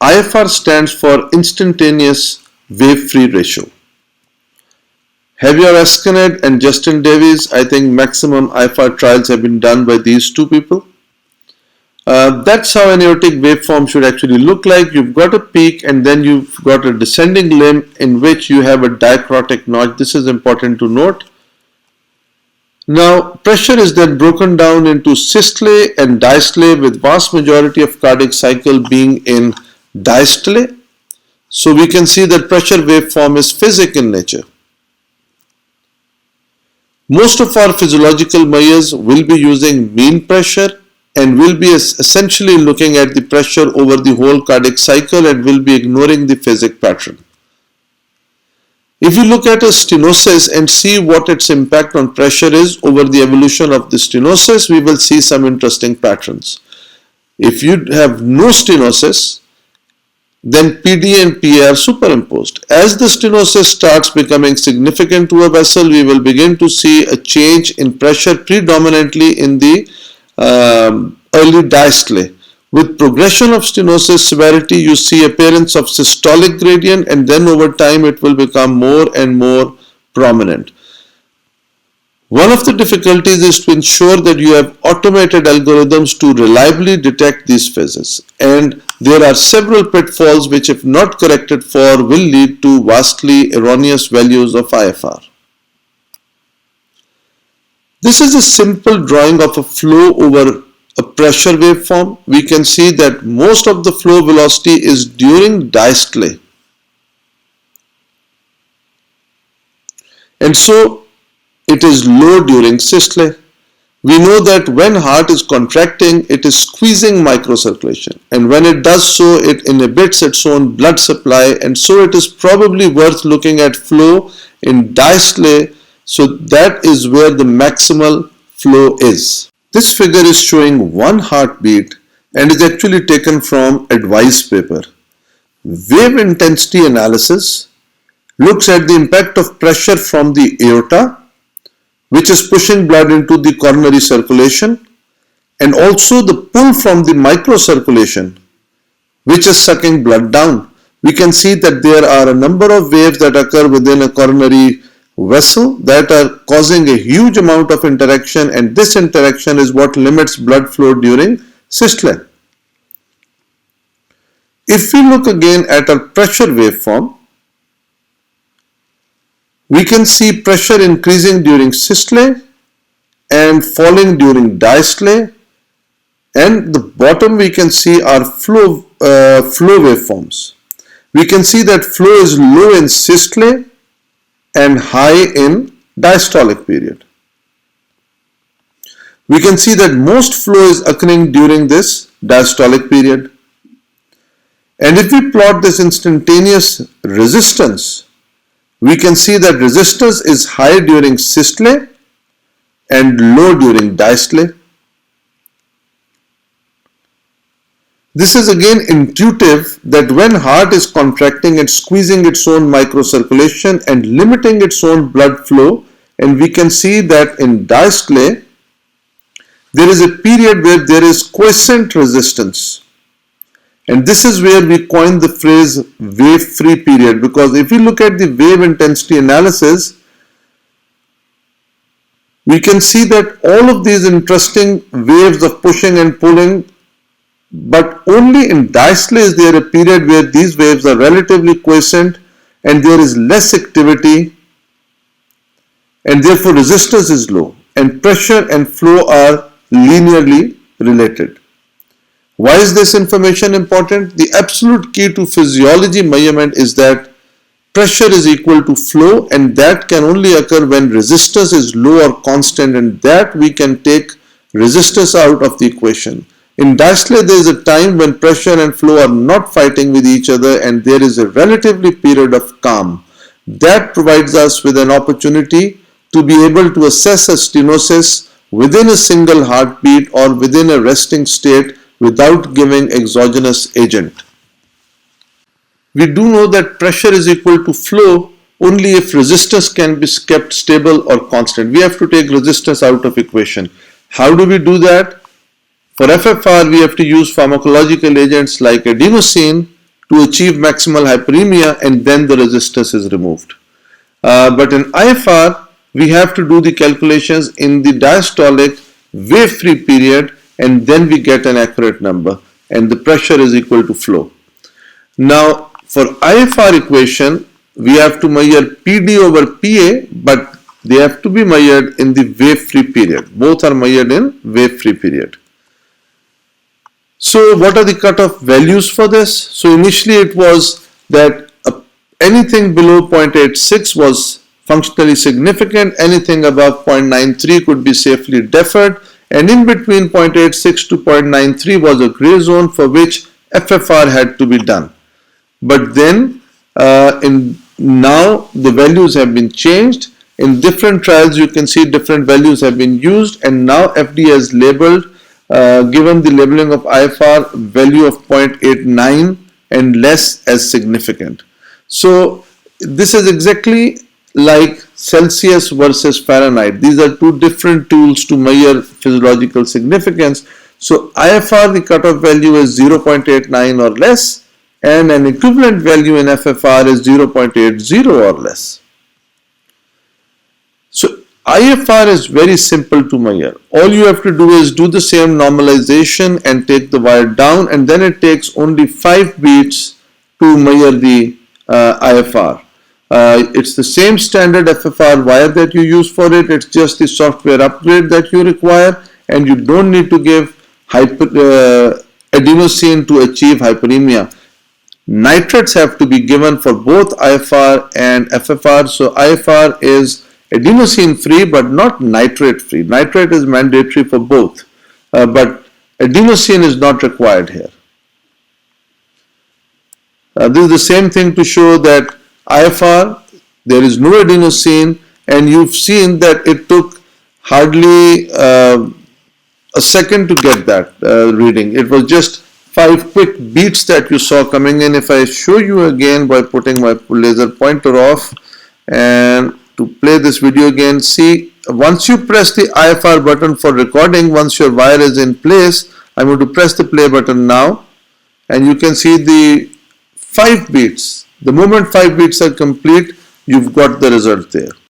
iFR stands for instantaneous wave-free ratio. Javier Escanet and Justin Davies, I think maximum iFR trials have been done by these two people. That's how an aortic waveform should actually look like. You've got a peak and then you've got a descending limb in which you have a dicrotic notch. This is important to note. Now, pressure is then broken down into systole and diastole, with vast majority of cardiac cycle being in diastole. So we can see that pressure waveform is phasic in nature. Most of our physiological measures will be using mean pressure and will be essentially looking at the pressure over the whole cardiac cycle and will be ignoring the phasic pattern. If you look at a stenosis and see what its impact on pressure is over the evolution of the stenosis, we will see some interesting patterns. If you have no stenosis, then PD and PA are superimposed. As the stenosis starts becoming significant to a vessel, we will begin to see a change in pressure predominantly in the early diastole. With progression of stenosis severity, you see appearance of systolic gradient, and then over time it will become more and more prominent. One of the difficulties is to ensure that you have automated algorithms to reliably detect these phases, and there are several pitfalls which, if not corrected for, will lead to vastly erroneous values of iFR. This is a simple drawing of a flow over a pressure waveform. We can see that most of the flow velocity is during diastole. And so it is low during systole. We know that when heart is contracting, it is squeezing microcirculation, and when it does so, it inhibits its own blood supply, and so it is probably worth looking at flow in diastole. So that is where the maximal flow is. This figure is showing one heartbeat and is actually taken from advice paper. Wave intensity analysis looks at the impact of pressure from the aorta, which is pushing blood into the coronary circulation, and also the pull from the microcirculation, which is sucking blood down. We can see that there are a number of waves that occur within a coronary vessel that are causing a huge amount of interaction, and this interaction is what limits blood flow during systole. If we look again at our pressure waveform, we can see pressure increasing during systole and falling during diastole, and the bottom we can see are flow waveforms. We can see that flow is low in systole and high in diastolic period. We can see that most flow is occurring during this diastolic period. And if we plot this instantaneous resistance, we can see that resistance is high during systole and low during diastole. This is again intuitive that when heart is contracting, it's squeezing its own microcirculation and limiting its own blood flow, and we can see that in diastole there is a period where there is quiescent resistance, and this is where we coined the phrase wave-free period, because if you look at the wave intensity analysis, we can see that all of these interesting waves of pushing and pulling, but only in diastole is there a period where these waves are relatively quiescent and there is less activity, and therefore resistance is low and pressure and flow are linearly related. Why is this information important? The absolute key to physiology measurement is that pressure is equal to flow, and that can only occur when resistance is low or constant, and that we can take resistance out of the equation. In diastole, there is a time when pressure and flow are not fighting with each other and there is a relatively period of calm. That provides us with an opportunity to be able to assess a stenosis within a single heartbeat or within a resting state without giving exogenous agent. We do know that pressure is equal to flow only if resistance can be kept stable or constant. We have to take resistance out of equation. How do we do that? For FFR, we have to use pharmacological agents like adenosine to achieve maximal hyperemia, and then the resistance is removed. But in iFR, we have to do the calculations in the diastolic wave-free period, and then we get an accurate number, and the pressure is equal to flow. Now, for iFR equation, we have to measure PD over PA, but they have to be measured in the wave-free period. Both are measured in wave-free period. So what are the cutoff values for this? So initially it was that anything below 0.86 was functionally significant, anything above 0.93 could be safely deferred, and in between 0.86 to 0.93 was a gray zone for which FFR had to be done. But then now the values have been changed. In different trials you can see different values have been used, and now FDA has labeled given the labeling of iFR value of 0.89 and less as significant. So this is exactly like Celsius versus Fahrenheit. These are two different tools to measure physiological significance. So iFR, the cutoff value is 0.89 or less, and an equivalent value in FFR is 0.80 or less. So iFR is very simple to measure. All you have to do is do the same normalization and take the wire down, and then it takes only 5 beats to measure the iFR. It's the same standard FFR wire that you use for it. It's just the software upgrade that you require, and you don't need to give adenosine to achieve hyperemia. Nitrates have to be given for both iFR and FFR. So iFR is adenosine free but not nitrate free. Nitrate is mandatory for both, but adenosine is not required here. This is the same thing to show that iFR, there is no adenosine, and you've seen that it took hardly a second to get that reading. It was just 5 quick beats that you saw coming in. If I show you again by putting my laser pointer off and to play this video again, see, once you press the iFR button for recording, once your wire is in place, I'm going to press the play button now, and you can see the 5 beats. The moment 5 beats are complete, you've got the result there.